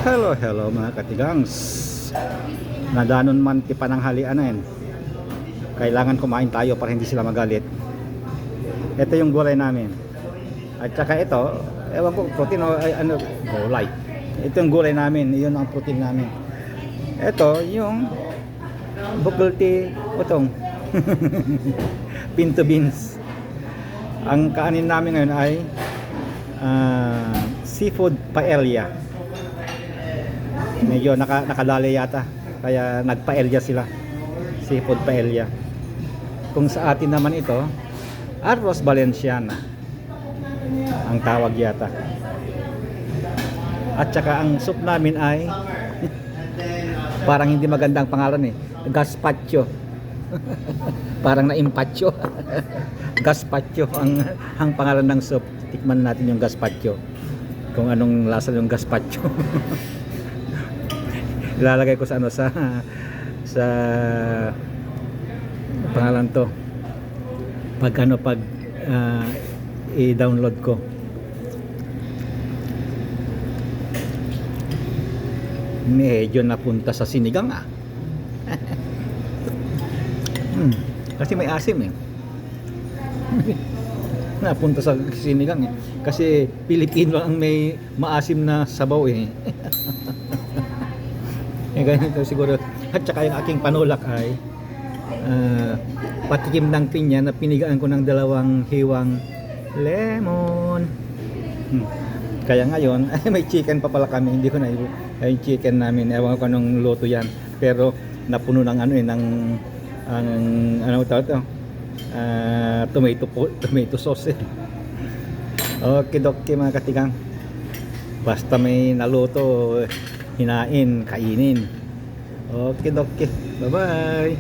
Hello, hello mga katigangs. Nadanon man ti pananghalian. Kailangan kumain tayo para hindi sila magalit. Ito yung gulay namin. At saka ito, ewan ko, protein o ay, ano, gulay. Ito yung gulay namin, yun ang protein namin. Ito yung bukol ti utong. Pinto beans. Ang kaanin namin ngayon ay seafood paella. Medyo nakadali yata, kaya nagpaella sila, seafood paella. Kung sa atin naman ito, arroz valenciana ang tawag yata. At saka ang soup namin ay parang hindi magandang pangalan gazpacho. Parang naimpacho. Gazpacho ang pangalan ng soup. Tikman natin yung gazpacho, kung anong lasa yung gazpacho. Ilalagay ko sa sa pangalan to pag i-download ko. Medyo napunta sa sinigang kasi may asim napunta sa sinigang kasi Pilipino ang may maasim na sabaw ganito siguro. At saka yung aking panulak ay patikim ng pinya na pinigaan ko ng 2 hiwang lemon. Kaya ngayon ay may chicken pa pala kami, hindi ko na yung chicken namin, ewan ko anong luto yan, pero napuno ng tomato sauce Okay mga katigang, basta may naluto, hinain, kainin. Okay, bye bye.